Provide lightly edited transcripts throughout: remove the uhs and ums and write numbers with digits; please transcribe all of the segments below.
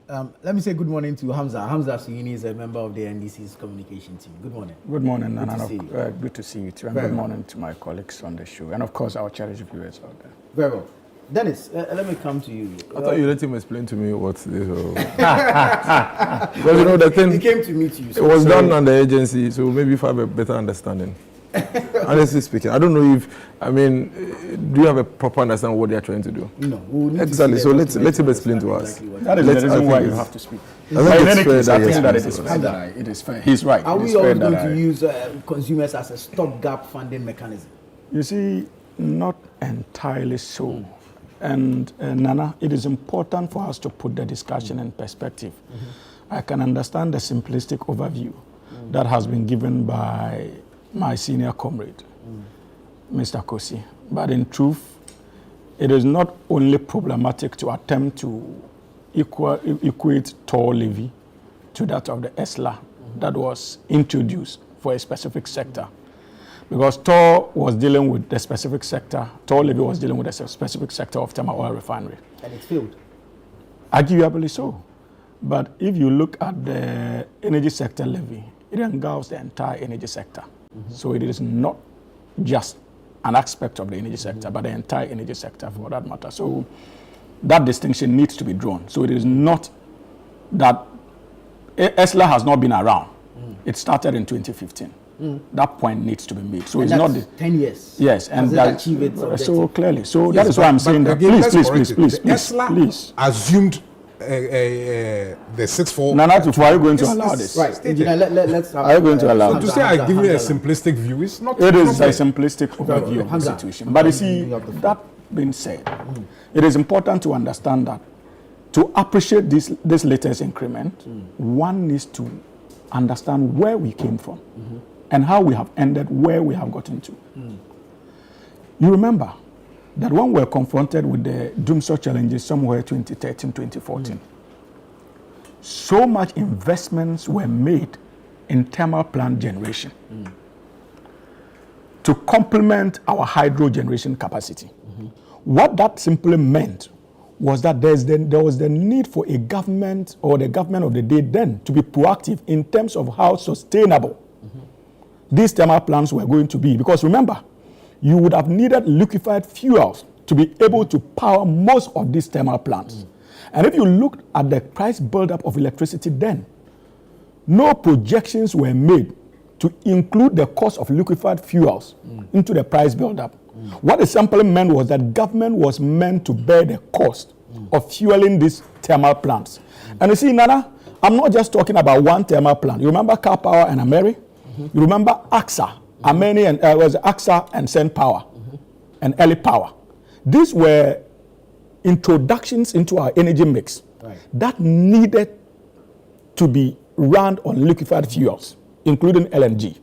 Let me say good morning to Hamza. Hamza Suhuyini is a member of the NDC's communication team. Good morning. Good morning, and good to see you too. And good morning to my colleagues on the show, and of course our cherished viewers out there. Very well. Dennis, let me come to you. I thought you let him explain to me what this was. Because you know the thing. He came to meet you. It was done on the agency, so maybe if I have a better understanding. Honestly speaking, I don't know if, do you have a proper understanding of what they are trying to do? No. Exactly. So let him explain to us. That is the reason why you have to speak. But in any case, I think that it is fair. It is fair. He's right. Are we always going to use consumers as a stopgap funding mechanism? You see, not entirely so. And Nana, it is important for us to put the discussion in perspective. I can understand the simplistic overview that has been given by my senior comrade, Mr. Kosi. But in truth, it is not only problematic to attempt to equate toll levy to that of the ESLA that was introduced for a specific sector. Because toll was dealing with the specific sector, toll levy was dealing with a specific sector of thermal oil refinery. And it failed. Arguably so. But if you look at the energy sector levy, it engulfs the entire energy sector. So it is not just an aspect of the energy sector, but the entire energy sector for that matter. So that distinction needs to be drawn. So it is not that ESLA has not been around. It started in 2015. That point needs to be made. So and it's not 10 years. Yes, and that achieve it so clearly. So yes, that is why I'm saying that. Please. Assumed the 6-4. Nana, are you going to allow this? Right. Let's have, are you going to allow so to say I give you a simplistic view, it's not. It is a simplistic overview of the situation. But you see, that being said, it is important to understand that to appreciate this latest increment, one needs to understand where we came from and how we have ended where we have gotten to. You remember that when we were confronted with the doomsday challenges somewhere 2013, 2014, so much investments were made in thermal plant generation to complement our hydro generation capacity. What that simply meant was that there was the need for a government or the government of the day then to be proactive in terms of how sustainable these thermal plants were going to be. Because remember, you would have needed liquefied fuels to be able to power most of these thermal plants. And if you look at the price buildup of electricity then, no projections were made to include the cost of liquefied fuels into the price buildup. What it simply meant was that government was meant to bear the cost of fueling these thermal plants. And you see, Nana, I'm not just talking about one thermal plant. You remember Car Power and Ameri? You remember AXA, was AXA and Sen Power and Early Power. These were introductions into our energy mix that needed to be run on liquefied fuels, including LNG.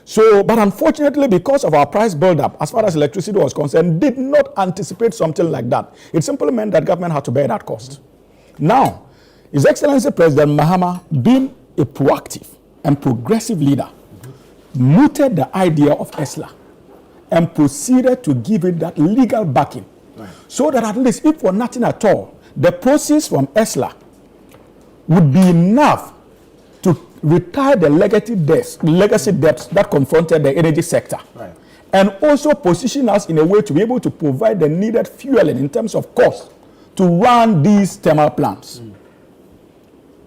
So, but unfortunately, because of our price buildup, as far as electricity was concerned, did not anticipate something like that. It simply meant that government had to bear that cost. Now, His Excellency President Mahama, being a proactive and progressive leader, mooted the idea of ESLA and proceeded to give it that legal backing. So that at least, if for nothing at all, the proceeds from ESLA would be enough to retire the legacy debts that confronted the energy sector. And also position us in a way to be able to provide the needed fueling in terms of cost to run these thermal plants.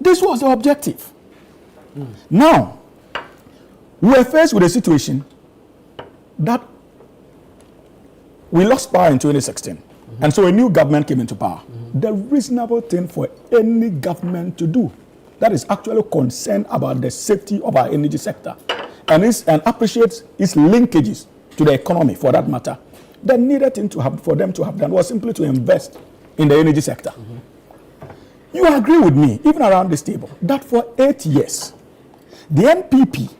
This was the objective. Now, we were faced with a situation that we lost power in 2016. And so a new government came into power. The reasonable thing for any government to do that is actually concerned about the safety of our energy sector and appreciates its linkages to the economy, for that matter, the needed thing for them to have done was simply to invest in the energy sector. You agree with me, even around this table, that for 8 years, the NPP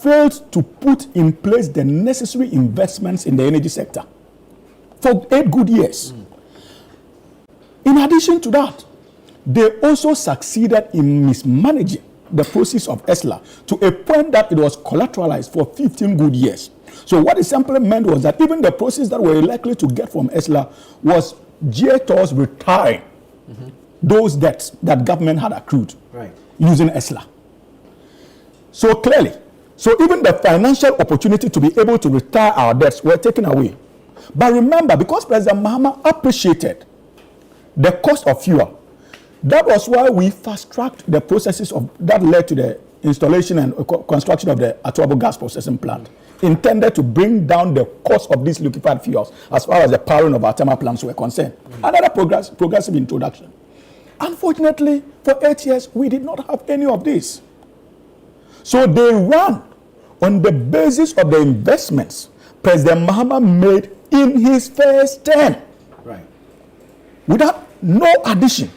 failed to put in place the necessary investments in the energy sector for 8 good years. In addition to that, they also succeeded in mismanaging the process of ESLA to a point that it was collateralized for 15 good years. So what it simply meant was that even the process that we were likely to get from ESLA was GHS retiring those debts that government had accrued Right. using ESLA. So clearly, so even the financial opportunity to be able to retire our debts were taken away. But remember, because President Mahama appreciated the cost of fuel, that was why we fast-tracked the processes of that led to the installation and construction of the Atuabo gas processing plant, intended to bring down the cost of these liquefied fuels as far as the powering of our thermal plants were concerned. Another progressive introduction. Unfortunately, for 8 years, we did not have any of this. So they ran on the basis of the investments President Mahama made in his first term. Right. Without no addition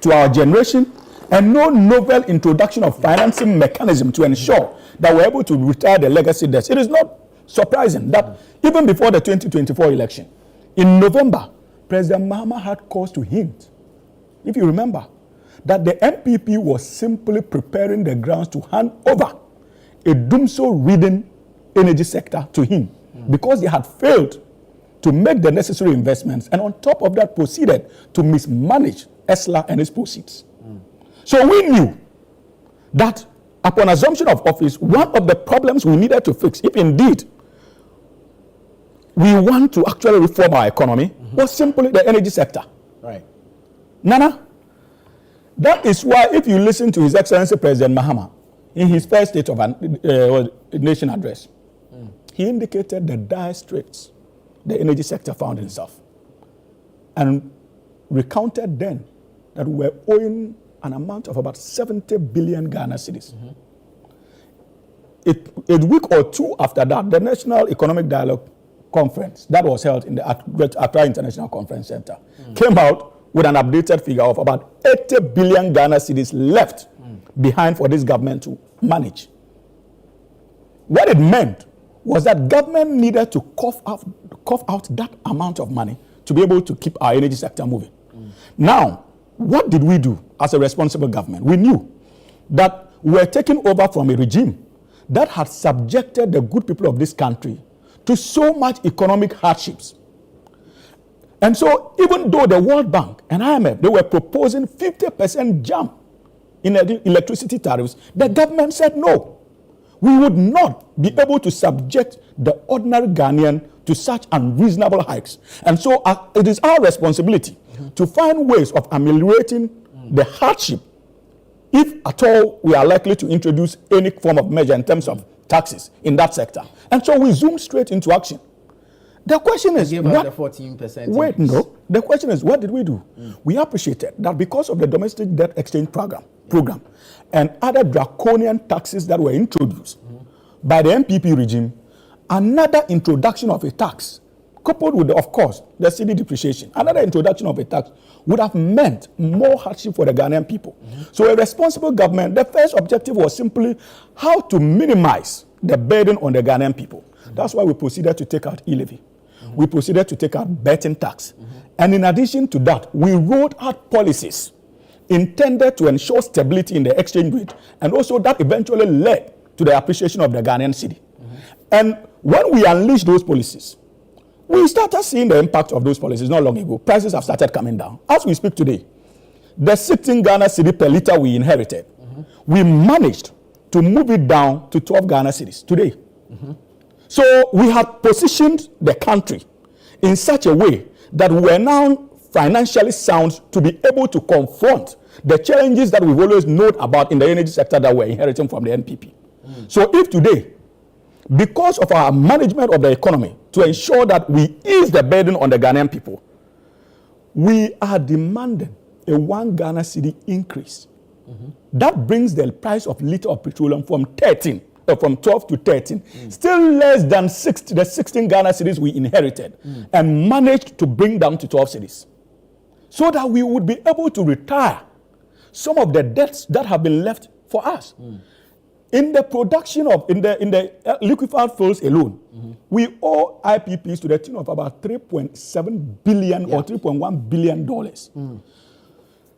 to our generation and no novel introduction of financing mechanism to ensure that we're able to retire the legacy debts. It is not surprising that even before the 2024 election, in November, President Mahama had cause to hint, if you remember, that the MPP was simply preparing the grounds to hand over a doomsday-ridden energy sector to him because they had failed to make the necessary investments, and on top of that proceeded to mismanage ESLA and its proceeds. So we knew that upon assumption of office, one of the problems we needed to fix, if indeed we want to actually reform our economy, was simply the energy sector. Right. Nana, that is why if you listen to His Excellency President Mahama in his first State of Nation address, he indicated the dire straits the energy sector found itself and recounted then that we were owing an amount of about 70 billion Ghana cedis. A week or two after that, the National Economic Dialogue Conference that was held in the Accra International Conference Center came out with an updated figure of about 80 billion Ghana cedis left behind for this government to manage. What it meant was that government needed to cough out that amount of money to be able to keep our energy sector moving. Now, what did we do as a responsible government? We knew that we were taking over from a regime that had subjected the good people of this country to so much economic hardships. And so, even though the World Bank and IMF, they were proposing 50% jump in electricity tariffs, the government said no. We would not be able to subject the ordinary Ghanaian to such unreasonable hikes. And so it is our responsibility to find ways of ameliorating the hardship if at all we are likely to introduce any form of measure in terms of taxes in that sector. And so we zoom straight into action. The question is, Give us the 14%. wait, no. The question is, what did we do? We appreciated that because of the domestic debt exchange program and other draconian taxes that were introduced by the MPP regime, another introduction of a tax, coupled with, of course, the cedi depreciation, another introduction of a tax would have meant more hardship for the Ghanaian people. So a responsible government, the first objective was simply how to minimize the burden on the Ghanaian people. That's why we proceeded to take out e-levy. We proceeded to take out betting tax. And in addition to that, we rolled out policies intended to ensure stability in the exchange rate, and also that eventually led to the appreciation of the Ghanaian cedi. And when we unleashed those policies, we started seeing the impact of those policies not long ago. Prices have started coming down. As we speak today, the 16 Ghana cedi per liter we inherited, we managed to move it down to 12 Ghana cedis today. So we have positioned the country in such a way that we are now financially sound to be able to confront the challenges that we've always known about in the energy sector that we're inheriting from the NPP. So if today, because of our management of the economy, to ensure that we ease the burden on the Ghanaian people, we are demanding a 1 Ghana cedi increase. That brings the price of liter of petroleum from 12 to 13, still less than the 16 Ghana cedis we inherited, and managed to bring down to 12 cedis, so that we would be able to retire some of the debts that have been left for us. In the production of, in the liquefied fuels alone, we owe IPPs to the tune of about $3.7 billion or $3.1 billion.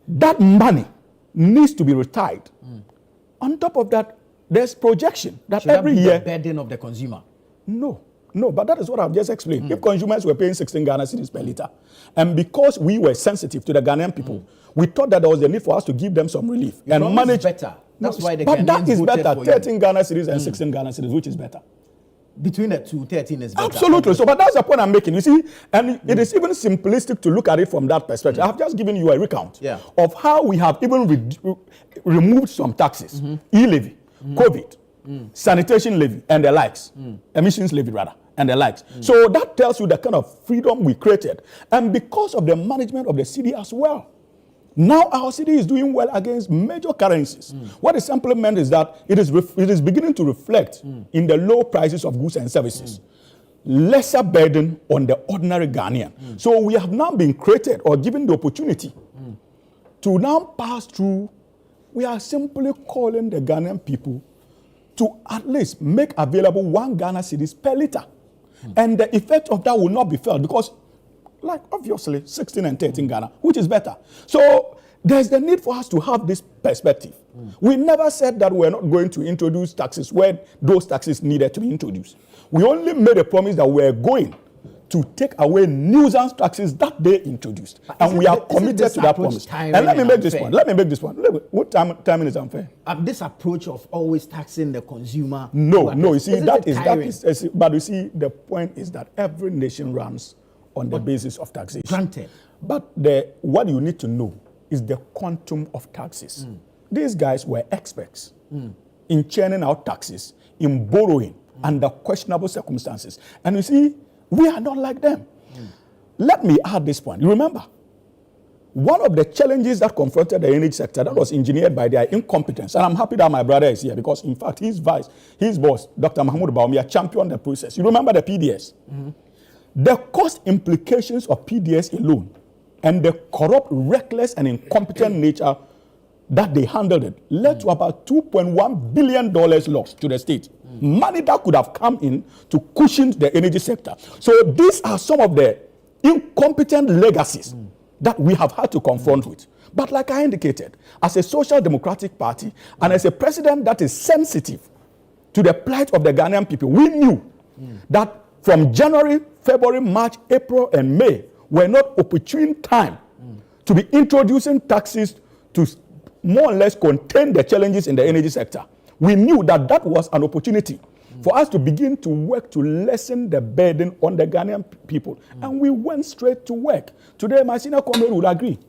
That money needs to be retired. On top of that, there's projection that Should every that be year. the burden of the consumer? No. No, but that is what I've just explained. If consumers were paying 16 Ghana cedis per litre, and because we were sensitive to the Ghanaian people, we thought that there was a need for us to give them some relief and manage better. That's why the but Ghanaians that is voted better. for 13 Ghana cedis and 16 Ghana cedis, which is better? Between the two, 13 is better. Absolutely. So, but that's the point I'm making. You see, and it is even simplistic to look at it from that perspective. I've just given you a recount of how we have even removed some taxes, e-levy, COVID, sanitation levy, and the likes, emissions levy rather, and the likes. So that tells you the kind of freedom we created. And because of the management of the city as well, now our city is doing well against major currencies. What is simply meant is that it is beginning to reflect in the low prices of goods and services. Lesser burden on the ordinary Ghanaian. So we have now been created or given the opportunity to now pass through. We are simply calling the Ghanaian people to at least make available 1 Ghana cedis per litre. And the effect of that will not be felt because, like, obviously, 16 and 13 Ghana, which is better. So there's the need for us to have this perspective. We never said that we're not going to introduce taxes where those taxes needed to be introduced. We only made a promise that we're going to take away nuisance taxes that they introduced. And we are committed to that promise. And let me make this point. What timing is unfair? This approach of always taxing the consumer. No, you see, that is, but you see, the point is that every nation runs on the basis of taxation. Granted. But what you need to know is the quantum of taxes. These guys were experts in churning out taxes, in borrowing under questionable circumstances. And you see, we are not like them. Let me add this point. You remember, one of the challenges that confronted the energy sector that was engineered by their incompetence, and I'm happy that my brother is here because, in fact, his boss, Dr. Mahmoud Bawumia, championed the process. You remember the PDS? The cost implications of PDS alone and the corrupt, reckless, and incompetent nature that they handled it led to about $2.1 billion lost to the state. Money that could have come in to cushion the energy sector. So these are some of the incompetent legacies that we have had to confront with. But like I indicated, as a social democratic party and as a president that is sensitive to the plight of the Ghanaian people, we knew that from January, February, March, April, and May were not opportune time to be introducing taxes to more or less contain the challenges in the energy sector. We knew that that was an opportunity for us to begin to work to lessen the burden on the Ghanaian people. And we went straight to work. Today, my senior comrade would agree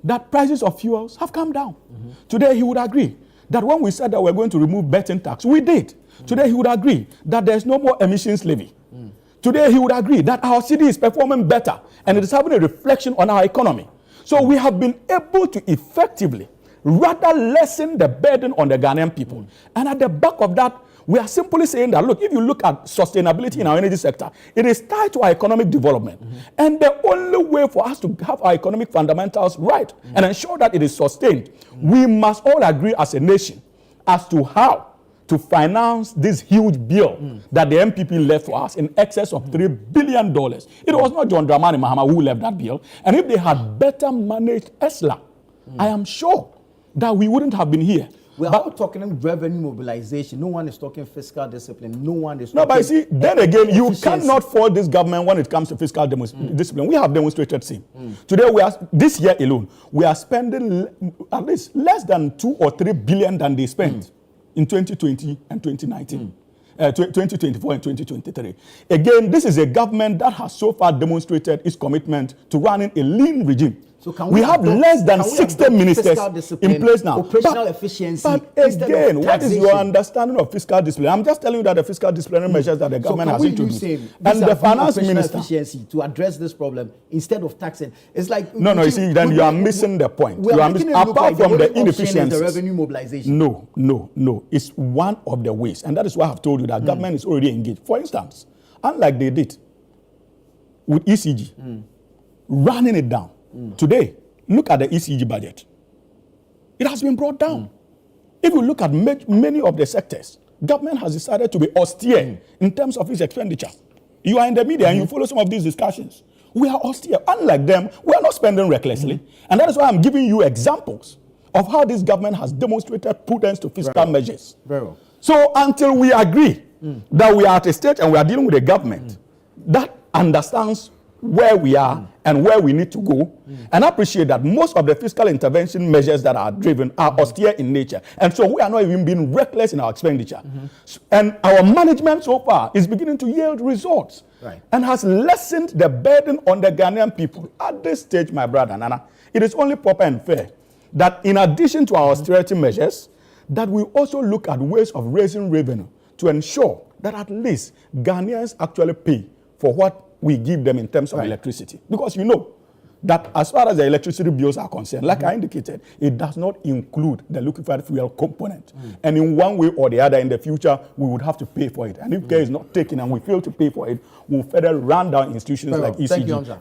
that prices of fuels have come down. Today, he would agree that when we said that we're going to remove betting tax, we did. Today, he would agree that there's no more emissions levy. Today, he would agree that our city is performing better and it is having a reflection on our economy. So we have been able to effectively rather lessen the burden on the Ghanaian people. And at the back of that, we are simply saying that, look, if you look at sustainability in our energy sector, it is tied to our economic development. And the only way for us to have our economic fundamentals right and ensure that it is sustained, we must all agree as a nation as to how to finance this huge bill that the MPP left for us in excess of $3 billion. It was not John Dramani Mahama who left that bill. And if they had better managed ESLA, I am sure that we wouldn't have been here. We're all talking revenue mobilization. No one is talking fiscal discipline. No one is talking... No, but you see, then again, you cannot fault this government when it comes to fiscal discipline. We have demonstrated same. Today, this year alone, we are spending at least less than 2 or 3 billion than they spent in 2020 and 2019. 2024 and 2023. Again, this is a government that has so far demonstrated its commitment to running a lean regime. So we have less than 60 ministers in place now. Operational efficiency. But again, what is your understanding of fiscal discipline? I'm just telling you that the fiscal disciplinary measures that the government has introduced. And the finance minister. Efficiency to address this problem instead of taxing. It's like... No, you see, then you are missing the point. You are apart from the inefficiencies. The revenue mobilization. No. It's one of the ways. And that is why I have told you that government is already engaged. For instance, unlike they did with ECG, running it down. Today, look at the ECG budget. It has been brought down. If you look at many of the sectors, government has decided to be austere in terms of its expenditure. You are in the media and you follow some of these discussions. We are austere. Unlike them, we are not spending recklessly. And that is why I'm giving you examples of how this government has demonstrated prudence to fiscal measures. Very well. So until we agree that we are at a stage and we are dealing with a government that understands where we are and where we need to go, and appreciate that most of the fiscal intervention measures that are driven are austere in nature. And so we are not even being reckless in our expenditure. And our management so far is beginning to yield results and has lessened the burden on the Ghanaian people. At this stage, my brother Nana, it is only proper and fair that in addition to our austerity measures, that we also look at ways of raising revenue to ensure that at least Ghanaians actually pay for what we give them in terms of electricity. Because you know that as far as the electricity bills are concerned, like I indicated, it does not include the liquefied fuel component. And in one way or the other in the future, we would have to pay for it. And if care is not taken and we fail to pay for it, we'll further run down institutions like ECG. Thank you, Hamza.